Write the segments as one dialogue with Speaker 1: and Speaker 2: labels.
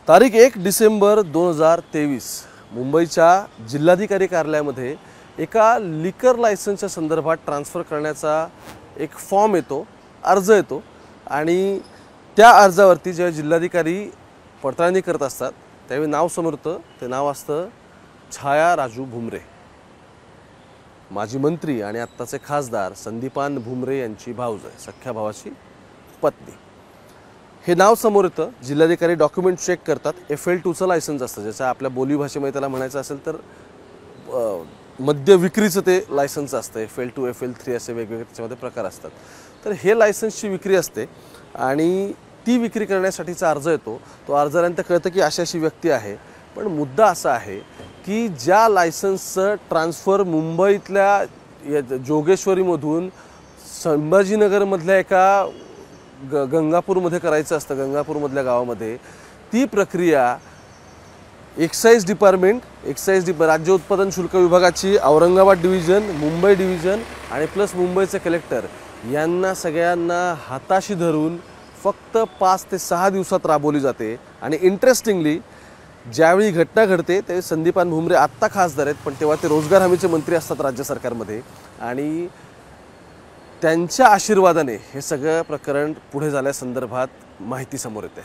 Speaker 1: तारीख 1 डिसेंबर 2023 मुंबईच्या जिल्हाधिकारी कार्यालयामध्ये एका लिकर लायसन्सच्या संदर्भात ट्रान्सफर करण्याचा एक फॉर्म येतो, अर्ज येतो आणि त्या अर्जावरती जेव्हा जिल्हाधिकारी पडताळणी करत असतात त्यावेळी नाव समोर येतं. ते नाव असतं छाया राजू भुमरे, माजी मंत्री आणि आत्ताचे खासदार संदीपान भुमरे यांची भाऊज आहे, सख्ख्या भावाची पत्नी. हे नाव समोर येतं. जिल्हाधिकारी डॉक्युमेंट चेक करतात. FL2चं लायसन्स असतं, ज्याचं आपल्या बोलीभाषेमध्ये त्याला म्हणायचं असेल तर मद्य विक्रीचं ते लायसन्स असतं. FL2 FL3 असे वेगवेगळे त्याच्यामध्ये प्रकार असतात. तर हे लायसन्सची विक्री असते आणि ती विक्री करण्यासाठीचा अर्ज येतो. तो अर्ज आल्यानंतर कळतं की अशी व्यक्ती आहे. पण मुद्दा असा आहे की ज्या लायसन्सचं ट्रान्सफर मुंबईतल्या जोगेश्वरीमधून संभाजीनगरमधल्या एका गंगापूरमध्ये करायचं असतं, गंगापूरमधल्या गावामध्ये, ती प्रक्रिया एक्साईज डिपार्टमेंट, राज्य उत्पादन शुल्क विभागाची औरंगाबाद डिव्हिजन, मुंबई डिव्हिजन आणि प्लस मुंबईचे कलेक्टर यांना सगळ्यांना हाताशी धरून फक्त 5 ते 6 दिवसात राबवली जाते. आणि इंटरेस्टिंगली ज्यावेळी घटना घडते त्यावेळी संदीपान भुमरे आत्ता खासदार आहेत, पण तेव्हा ते रोजगार हमीचे मंत्री असतात राज्य सरकारमध्ये. आणि त्यांच्या आशीर्वादाने हे सगळं प्रकरण पुढे जाण्यासंदर्भात माहिती समोर येते.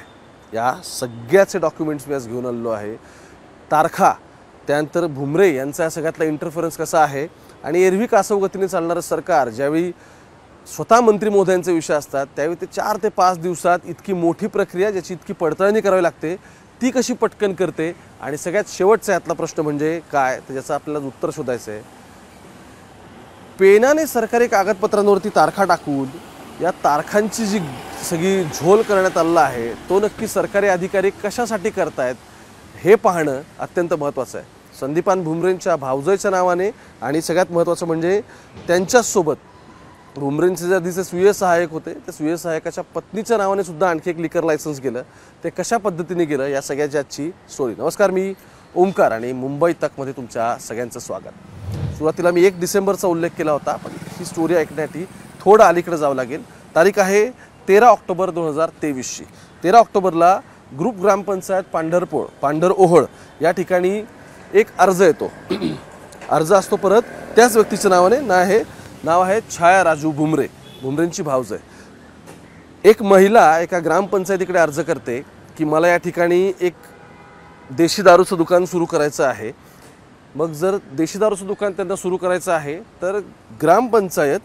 Speaker 1: या सगळ्याचे डॉक्युमेंट्स मी आज घेऊन आलेलो आहे. तारखा, त्यानंतर भुमरे यांचा या सगळ्यातला इंटरफरन्स कसा आहे आणि एरवी कासवगतीने चालणारं सरकार ज्यावेळी स्वतः मंत्री महोदयांचे विषय असतात त्यावेळी ते 4 ते 5 दिवसात इतकी मोठी प्रक्रिया ज्याची इतकी पडताळणी करावी लागते ती कशी पटकन करते. आणि सगळ्यात शेवटचा यातला प्रश्न म्हणजे काय, तर ज्याचं आपल्याला उत्तर शोधायचं आहे. पेनाने सरकारी कागदपत्रांवरती तारखा टाकून या तारखांची जी सगळी झोल करण्यात आलेला आहे तो नक्की सरकारी अधिकारी कशासाठी करतायत हे पाहणं अत्यंत महत्त्वाचं आहे. संदीपान भुमरेंच्या भावजयच्या नावाने आणि सगळ्यात महत्त्वाचं म्हणजे त्यांच्यासोबत भुमरेंचे जे आधीचे स्वीय सहाय्यक होते त्या स्वीय सहाय्यकाच्या पत्नीच्या नावाने सुद्धा आणखी एक लिकर लायसन्स गेलं. ते कशा पद्धतीने गेलं या सगळ्याची आजची स्टोरी. नमस्कार, मी ओमकार आणि मुंबई तकमध्ये तुमच्या सगळ्यांचं स्वागत. सुरुवातीला मी 1 डिसेंबरचा उल्लेख केला होता, पण ही स्टोरी ऐकण्यासाठी थोडं अलीकडे जावं लागेल. तारीख आहे 13 ऑक्टोबर 2023. 13 ऑक्टोबरला ग्रुप ग्रामपंचायत पांढरओहळ या ठिकाणी एक अर्ज येतो. अर्ज असतो परत त्याच व्यक्तीच्या नावाने, नाव आहे छाया राजू भुमरे, भुमरेंची भाऊज आहे. एक महिला एका ग्रामपंचायतीकडे अर्ज करते की मला या ठिकाणी एक देशी दारूचं दुकान सुरू करायचं आहे. मग जर देशी दारूचं दुकान त्यांना सुरू करायचं आहे तर ग्रामपंचायत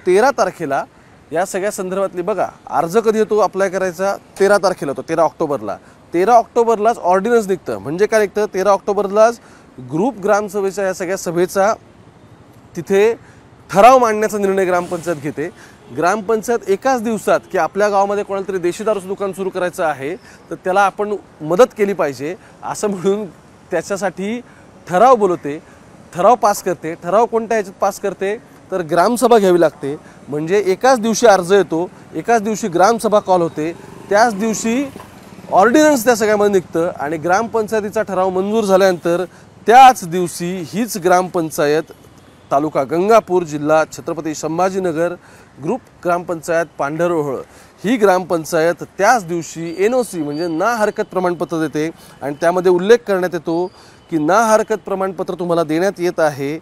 Speaker 1: 13 तारखेला या सगळ्या संदर्भातली, बघा अर्ज कधी येतो अप्लाय करायचा, 13 तारखेला होतो, 13 ऑक्टोबरला. 13 ऑक्टोबरलाच ऑर्डिनन्स निघतं. म्हणजे काय निघतं, 13 ऑक्टोबरलाच ग्रुप ग्रामसभेच्या या सगळ्या सभेचा तिथे ठराव मांडण्याचा निर्णय ग्रामपंचायत घेते. ग्रामपंचायत एकाच दिवसात की आपल्या गावामध्ये कोणाला तरी देशी दारूचं दुकान सुरू करायचं आहे तर त्याला आपण मदत केली पाहिजे असं म्हणून त्याच्यासाठी ठराव बोलवते, ठराव पास करते. ठराव कोणत्या ह्याच्यात पास करते तर ग्रामसभा घ्यावी लागते. म्हणजे एकाच दिवशी अर्ज येतो, एकाच दिवशी ग्रामसभा कॉल होते, त्याच दिवशी ऑर्डिनन्स त्या सगळ्यामध्ये निघतं आणि ग्रामपंचायतीचा ठराव मंजूर झाल्यानंतर त्याच दिवशी हीच ग्रामपंचायत तालुका गंगापूर, जिल्हा छत्रपती संभाजीनगर, ग्रुप ग्रामपंचायत पांढरओहळ ही ग्रामपंचायत त्याच दिवशी NOC म्हणजे ना हरकत प्रमाणपत्र देते. आणि त्यामध्ये उल्लेख करण्यात येतो की ना हरकत प्रमाणपत्र तुम्हाला देण्यात येत आहे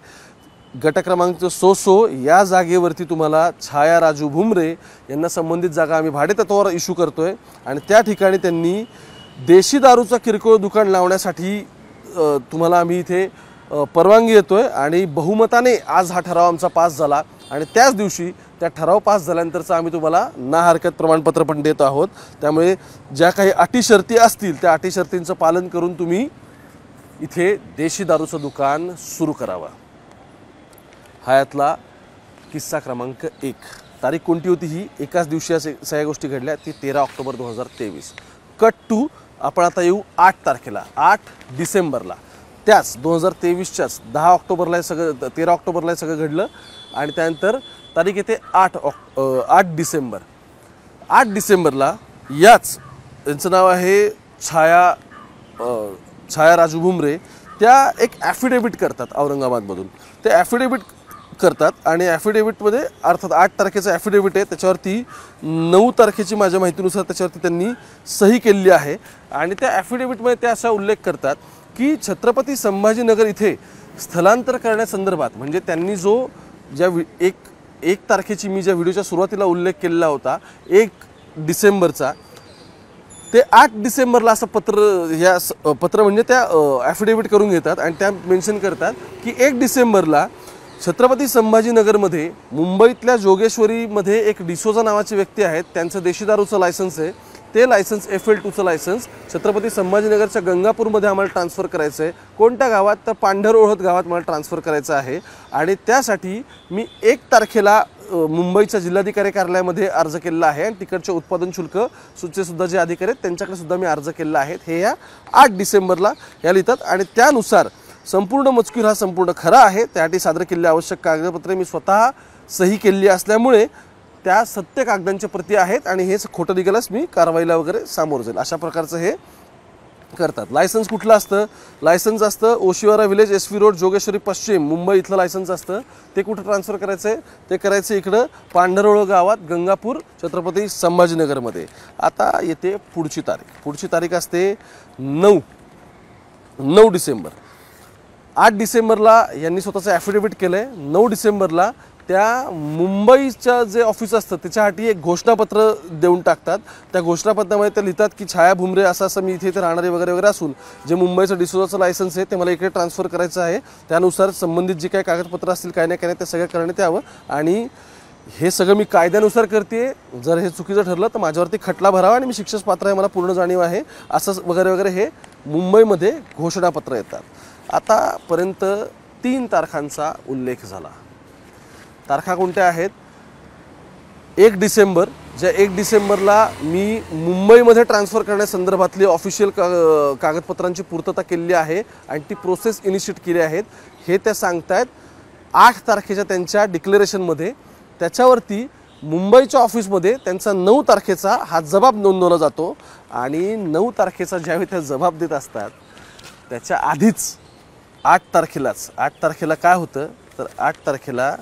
Speaker 1: गट क्रमांक 100 या जागेवरती तुम्हाला छाया राजू भुमरे यांना संबंधित जागा आम्ही भाडेतत्वावर इश्यू करतोय. आणि त्या ठिकाणी त्यांनी देशी दारूचा किरकोळ दुकान लावण्यासाठी तुम्हाला आम्ही इथे परवानगी देतोय. आणि बहुमताने आज हा ठराव आमचा पास झाला आणि त्याच दिवशी त्या ठराव पास झाल्यानंतरचं आम्ही तुम्हाला ना हरकत प्रमाणपत्र पण देत आहोत. त्यामुळे ज्या काही अटी शर्ती असतील त्या अटी शर्तींचं पालन करून तुम्ही इथे देशी दारूचं दुकान सुरू करावं. हा यातला किस्सा क्रमांक 1. तारीख कोणती होती ही, एकाच दिवशी या सगळ्या गोष्टी घडल्या, ती 13 ऑक्टोबर 2023. कट टू आपण आता येऊ 8 तारखेला, 8 डिसेंबरला. त्याच 2023च्याच 10 ऑक्टोबरला हे सगळं, 13 ऑक्टोबरला हे सगळं घडलं. आणि त्यानंतर तारीख येते 8 डिसेंबर. 8 डिसेंबरला याच त्यांचं नाव आहे छाया राजू भुमरे, त्या एक ॲफिडेविट करतात औरंगाबादमधून. ते ॲफिडेविट करतात आणि ॲफिडेव्हिटमध्ये अर्थात 8 तारखेचं ॲफिडेव्हिट आहे, त्याच्यावरती 9 तारखेची माझ्या माहितीनुसार त्याच्यावरती त्यांनी सही केलेली आहे आणि त्या ॲफिडेव्हिटमध्ये ते असा उल्लेख करतात की छत्रपती संभाजीनगर इथे स्थलांतर करण्यासंदर्भात म्हणजे त्यांनी जो ज्या एक तारखेची मी ज्या व्हिडिओच्या सुरुवातीला उल्लेख केलेला होता 1 डिसेंबरचा, ते 8 डिसेंबरला असं पत्र म्हणजे त्या ॲफिडेव्हिट करून घेतात आणि त्या मेन्शन करतात की 1 डिसेंबरला छत्रपती संभाजीनगरमध्ये मुंबईतल्या जोगेश्वरीमध्ये एक डिसोजा नावाचे व्यक्ती आहेत, त्यांचं देशी दारूचं लायसन्स आहे, ते लायसन्स FL2चं लायसन्स छत्रपती संभाजीनगरच्या गंगापूरमध्ये आम्हाला ट्रान्सफर करायचं आहे. कोणत्या गावात? तर पांढरओळत गावात मला ट्रान्सफर करायचं आहे आणि त्यासाठी मी 1 तारखेला मुंबईच्या जिल्हाधिकारी कार्यालयामध्ये अर्ज केलेला आहे आणि तिकडचे उत्पादन शुल्क सूचे सुद्धा जे अधिकारी आहेत त्यांच्याकडे सुद्धा मी अर्ज केलेला आहे. हे या 8 डिसेंबरला या लिहितात आणि त्यानुसार संपूर्ण मजकूर हा संपूर्ण खरा आहे. त्यासाठी सादर केलेली आवश्यक कागदपत्रे मी स्वतः सही केलेली असल्यामुळे त्या सत्य कागदांच्या प्रती आहेत आणि हेच खोटं निघाल्यास मी कारवाईला वगैरे सामोरं जाईल अशा प्रकारचं हे करतात. लायसन्स कुठलं असतं? लायसन्स असतं Oshiwara village SV road Jogeshwari पश्चिम मुंबई इथलं लायसन्स असतं. ते कुठं ट्रान्सफर करायचं आहे? ते करायचं इकडं पांढरओळ गावात गंगापूर छत्रपती संभाजीनगरमध्ये. आता येते पुढची तारीख असते 9 डिसेंबर. 8 डिसेंबरला यांनी स्वतःचं ॲफिडेव्हिट केलं आहे. 9 डिसेंबरला त्या मुंबईचं जे ऑफिस असतं त्याच्यासाठी एक घोषणापत्र देऊन टाकतात. त्या घोषणापत्रामध्ये ते लिहितात की छाया भुमरे असं मी इथे राहणारे वगैरे असून जे मुंबईचं डिसोजाचं लायसन्स आहे ते मला इकडे ट्रान्सफर करायचं आहे, त्यानुसार संबंधित जे काही कागदपत्र असतील काय नाही ते सगळं करण्यात यावं आणि हे सगळं मी कायद्यानुसार करते. जर हे चुकीचं ठरलं तर माझ्यावरती खटला भरावा आणि मी शिक्षेस पात्र आहे, मला पूर्ण जाणीव आहे असं वगैरे हे मुंबईमध्ये घोषणापत्र येतात. आतापर्यंत 3 तारखांचा उल्लेख झाला. तारखा कोणत्या आहेत? 1 डिसेंबर, ज्या 1 डिसेंबरला मी मुंबईमध्ये ट्रान्सफर करण्यासंदर्भातली ऑफिशियल कागदपत्रांची पूर्तता केलेली आहे आणि ती प्रोसेस इनिशिएट केली आहेत हे त्या सांगतायत. 8 तारखेच्या त्यांच्या डिक्लेरेशनमध्ये त्याच्यावरती मुंबईच्या ऑफिसमध्ये त्यांचा 9 तारखेचा हा जबाब नोंदवला जातो आणि 9 तारखेचा ज्यावेळी त्या जबाब देत असतात त्याच्या आधीच 8 तारखेला काय होतं तर 8 तारखेला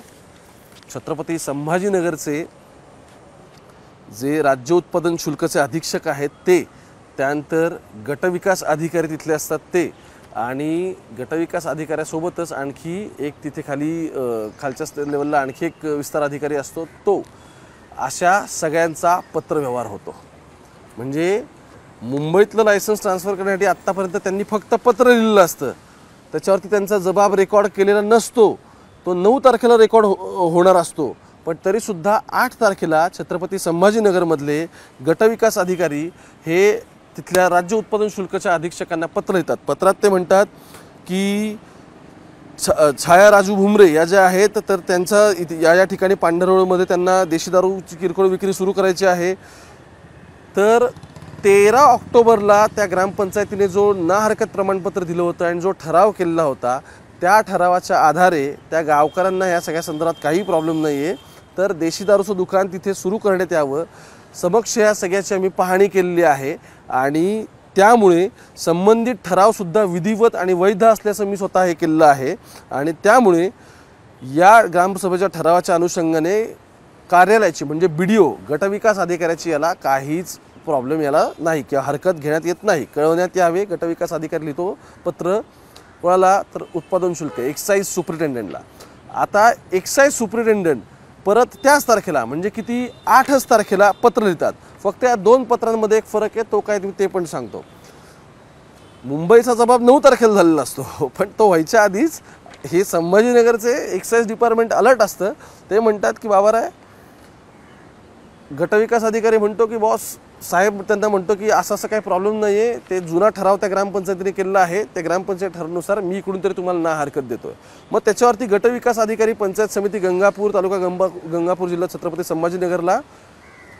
Speaker 1: छत्रपती संभाजीनगरचे जे राज्य उत्पादन शुल्कचे अधीक्षक आहेत ते, त्यानंतर गटविकास अधिकारी तिथले असतात ते आणि गटविकास अधिकाऱ्यासोबतच आणखी एक तिथे खालच्या लेवलला आणखी एक विस्तार अधिकारी असतो तो, अशा सगळ्यांचा पत्रव्यवहार होतो. म्हणजे मुंबईतलं लायसन्स ट्रान्सफर करण्यासाठी आत्तापर्यंत त्यांनी फक्त पत्र लिहिलेलं असतं, त्याच्यावरती त्यांचा जबाब रेकॉर्ड केलेला नसतो. तो 9 तारखेला रेकॉर्ड होणार असतो, पण तरीसुद्धा 8 तारखेला छत्रपती संभाजीनगरमधले गटविकास अधिकारी हे तिथल्या राज्य उत्पादन शुल्काच्या अधीक्षकांना पत्र लिहितात. पत्रात ते म्हणतात की छाया राजू भुमरे या ज्या आहेत तर त्यांचा या ठिकाणी पांढरओळमध्ये त्यांना देशी दारूची किरकोळ विक्री सुरू करायची आहे. तर 13 ऑक्टोबरला त्या ग्रामपंचायतीने जो ना हरकत प्रमाणपत्र दिलं होतं आणि जो ठराव केलेला होता त्या ठरावाच्या आधारे त्या गावकऱ्यांना या सगळ्या संदर्भात काही प्रॉब्लेम नाही आहे तर देशी दारूचं दुकान तिथे सुरू करण्यात यावं समक्ष या सगळ्याची आम्ही पाहणी केलेली आहे आणि त्यामुळे संबंधित ठरावसुद्धा विधिवत आणि वैध असल्याचं मी स्वतः हे केलेलं आहे आणि त्यामुळे या ग्रामसभेच्या ठरावाच्या अनुषंगाने कार्यालयाची म्हणजे BDO गटविकास अधिकाऱ्याची याला काहीच प्रॉब्लेम याला नाही किंवा हरकत घेण्यात येत नाही, कळवण्यात यावे. गटविकास अधिकारी लिहितो पत्र कोणाला तर उत्पादन शुल्क एक्साईज सुप्रिटेंडंटला. आता एक्साईज सुप्रिटेंडंट परत त्याच तारखेला म्हणजे किती 8च तारखेला पत्र लिहितात. फक्त या 2 पत्रांमध्ये एक फरक आहे, तो काय ते पण सांगतो. मुंबईचा जबाब 9 तारखेला झालेला असतो पण तो व्हायच्या आधीच हे संभाजीनगरचे एक्साईज डिपार्टमेंट अलर्ट असतं. ते म्हणतात की बाबाराय, गटविकास अधिकारी म्हणतो की बॉस साहेब त्यांना म्हणतो की असं काही प्रॉब्लेम नाही आहे, ते जुना ठराव त्या ग्रामपंचायतीने केलेला आहे, त्या ग्रामपंचायत ठरावानुसार मी इकडून तरी तुम्हाला ना हरकत देतोय. मग त्याच्यावरती गटविकास अधिकारी पंचायत समिती गंगापूर तालुका गंगापूर जिल्हा छत्रपती संभाजीनगरला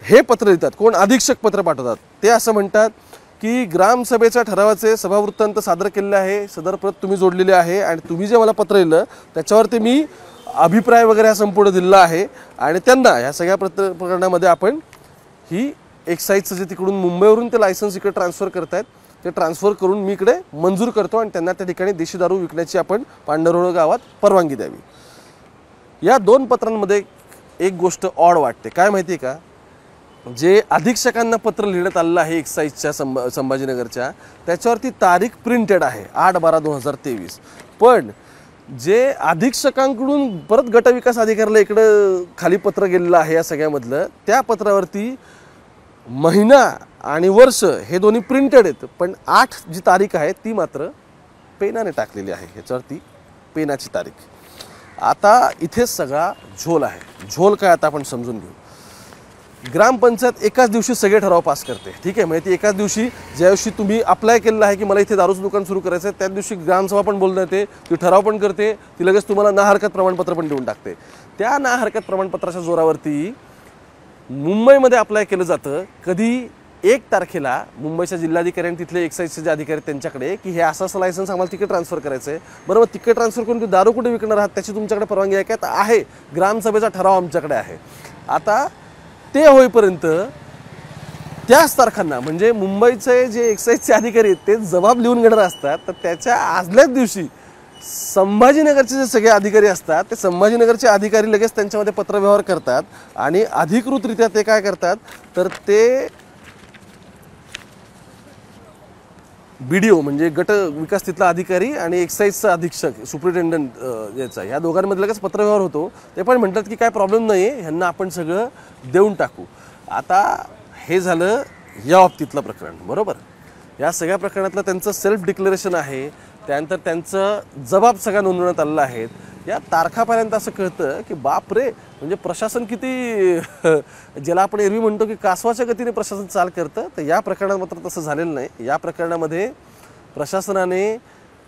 Speaker 1: हे पत्र लिहितात. कोण? अधीक्षक पत्र पाठवतात. ते असं म्हणतात की ग्रामसभेच्या ठरावाचे सभावृत्तांत सादर केलेले आहे, सदर प्रत तुम्ही जोडलेले आहे आणि तुम्ही जे मला पत्र लिहिलं त्याच्यावरती मी अभिप्राय वगैरे हा संपूर्ण दिलेला आहे आणि त्यांना ह्या सगळ्या प्रकरणामध्ये आपण ही एक्साईजचं जे तिकडून मुंबईवरून ते लायसन्स इकडे ट्रान्सफर करतायत ते ट्रान्सफर करून मी इकडे मंजूर करतो आणि त्यांना त्या ठिकाणी देशी दारू विकण्याची आपण पांढरओळ गावात परवानगी द्यावी. या दोन पत्रांमध्ये एक गोष्ट ऑड वाटते, काय माहिती आहे का? जे अधीक्षकांना पत्र लिहिण्यात आलेलं आहे एक्साईजच्या संभाजीनगरच्या, त्याच्यावरती तारीख प्रिंटेड आहे 8/12/2023, पण जे अधीक्षकांकडून परत गटविकास अधिकाऱ्याला इकडं खाली पत्र गेलेलं आहे या सगळ्यामधलं, त्या पत्रावरती महिना आणि वर्ष हे दोन्ही प्रिंटेड आहेत, पण 8 जी तारीख आहे ती मात्र पेनाने टाकलेली आहे, ह्याच्यावरती पेनाची तारीख. आता इथे सगळा झोल आहे. झोल काय आता आपण समजून घेऊ. ग्रामपंचायत एकाच दिवशी सगळे ठराव पास करते, ठीक आहे. म्हणजे एकाच दिवशी ज्या दिवशी तुम्ही अप्लाय केलेलं आहे की मला इथे दारूचं दुकान सुरू करायचं आहे, त्या दिवशी ग्रामसभा पण बोलून येते, ती ठराव पण करते, ती लगेच तुम्हाला ना हरकत प्रमाणपत्र पण देऊन टाकते. त्या ना हरकत प्रमाणपत्राच्या जोरावरती मुंबईमध्ये अप्लाय केलं जातं. कधी 1 तारखेला मुंबईच्या जिल्हाधिकाऱ्यांनी तिथले एक्साईजचे जे अधिकारी त्यांच्याकडे की हे असं लायसन्स आम्हाला तिकीट ट्रान्सफर करायचं आहे, बरोबर, तिकीट ट्रान्सफर करून तुम्ही दारू कुठे विकणार आहात त्याची तुमच्याकडे परवानगी आहे का? तर आहे, ग्रामसभेचा ठराव आमच्याकडे आहे. आता ते होईपर्यंत त्याच तारखांना म्हणजे मुंबईचे जे एक्साईजचे अधिकारी आहेत ते जबाब लिहून घेणार असतात, तर त्याच्या आदल्याच दिवशी संभाजीनगरचे जे सगळे अधिकारी असतात ते संभाजीनगरचे अधिकारी लगेच त्यांच्यामध्ये पत्रव्यवहार करतात आणि अधिकृतरित्या ते काय करतात, तर ते BDO म्हणजे गट विकास तिथला अधिकारी आणि एक्साईजचा अधीक्षक सुप्रिटेंडंट याचा, या दोघांमध्ये लगेच पत्रव्यवहार होतो. ते पण म्हणतात की काय प्रॉब्लेम नाही आहे, ह्यांना आपण सगळं देऊन टाकू. आता हे झालं या बाबतीतलं प्रकरण, बरोबर. या सगळ्या प्रकरणातलं त्यांचं सेल्फ डिक्लेरेशन आहे, त्यानंतर त्यांचं जबाब सगळ्या नोंदवण्यात आलेला आहेत. या तारखापर्यंत असं कळतं की बाप रे, म्हणजे प्रशासन किती ज्याला आपण एरवी म्हणतो की कासवाच्या गतीने प्रशासन चाल करतं, तर या प्रकरणात मात्र तसं झालेलं नाही. या प्रकरणामध्ये प्रशासनाने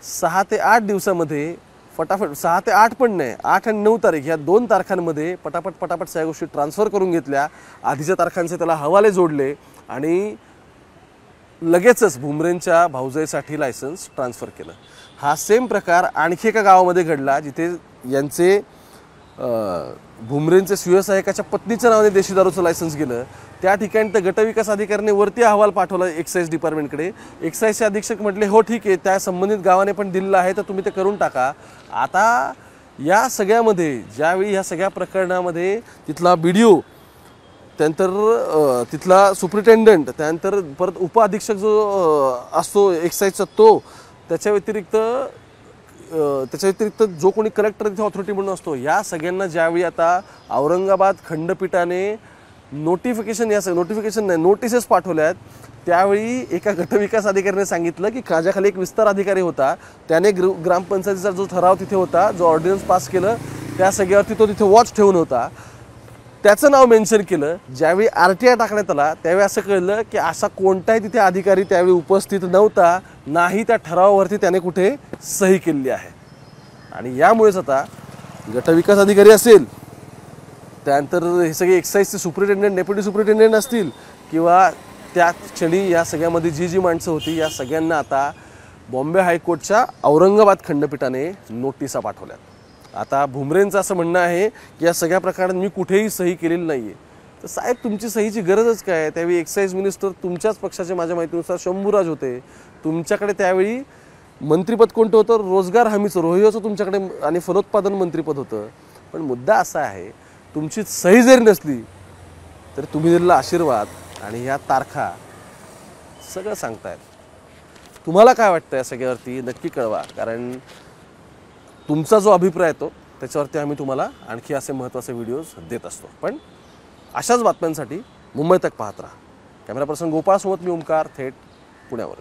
Speaker 1: 6 ते 8 दिवसामध्ये फटाफट, 6 ते 8 पण नाही, 8 आणि 9 तारीख या 2 तारखांमध्ये पटापट सगळ्या गोष्टी ट्रान्सफर करून घेतल्या. आधीच्या तारखांचे त्याला हवाले जोडले आणि लगेचच भुमरेंच्या भाऊजाईसाठी लायसन्स ट्रान्सफर केलं. हा सेम प्रकार आणखी एका गावामध्ये घडला, जिथे यांचे भुमरेंचे सुयसहायकाच्या पत्नीच्या नावाने देशी दारूचं लायसन्स गेलं. त्या ठिकाणी तर गटविकास अधिकाऱ्याने वरती अहवाल पाठवला एक्साईज डिपार्टमेंटकडे. एक्साईजचे अधीक्षक म्हटले हो ठीक आहे, त्या संबंधित गावाने पण दिलेलं आहे तर तुम्ही ते करून टाका. आता या सगळ्यामध्ये ज्यावेळी ह्या सगळ्या प्रकरणामध्ये तिथला BDO, त्यानंतर तिथला सुप्रिटेंडंट, त्यानंतर परत उपअधीक्षक जो असतो एक्साईजचा तो, त्याच्या व्यतिरिक्त जो कोणी कलेक्टर तिथे ऑथॉरिटी म्हणून असतो, या सगळ्यांना ज्यावेळी आता औरंगाबाद खंडपीठाने नोटिसेस पाठवल्यात, त्यावेळी एका गटविकास अधिकाऱ्याने सांगितलं की माझ्याखाली एक विस्तार अधिकारी होता, त्याने ग्रामपंचायतीचा जो ठराव तिथे होता, जो ऑर्डिनन्स पास केलं, त्या सगळ्यावरती तो तिथे वॉच ठेवून होता, त्याचं नाव मेन्शन केलं. ज्यावेळी RTI टाकण्यात आला त्यावेळी असं कळलं की असा कोणताही तिथे अधिकारी त्यावेळी उपस्थित नव्हता, नाही त्या ठरावावरती त्याने कुठे सही केलेली आहे. आणि यामुळेच आता गटविकास अधिकारी असेल, त्यानंतर हे सगळे एक्साईजचे सुप्रिटेंडंट, डेप्युटी सुप्रिटेंडंट असतील, किंवा त्या क्षणी या सगळ्यामध्ये जी माणसं होती, या सगळ्यांना आता बॉम्बे हायकोर्टच्या औरंगाबाद खंडपीठाने नोटिसा पाठवल्यात. आता भुमरेंचं असं म्हणणं आहे की या सगळ्या प्रकरणात मी कुठेही सही केलेली नाही आहे. तर साहेब तुमची सहीची गरजच काय? त्यावेळी एक्साईज मिनिस्टर तुमच्याच पक्षाचे माझ्या माहितीनुसार शंभूराज होते. तुमच्याकडे त्यावेळी मंत्रिपद कोणतं होतं? रोजगार हमीचं, रोहियोचं तुमच्याकडे आणि फलोत्पादन मंत्रिपद होतं. पण मुद्दा असा आहे, तुमची सही जरी नसली तर तुम्ही दिलेला आशीर्वाद आणि ह्या तारखा सगळं सांगतायत. तुम्हाला काय वाटतं या सगळ्यावरती नक्की कळवा, कारण तुमचा जो अभिप्राय आहे तो त्याच्यावरती आम्ही तुम्हाला आणखी असे महत्त्वाचे व्हिडिओज देत असतो. पण अशाच बातम्यांसाठी मुंबई तक पाहत राहा. कॅमेरा पर्सन गोपाळ सोबत मी ओमकार, थेट पुण्यावर.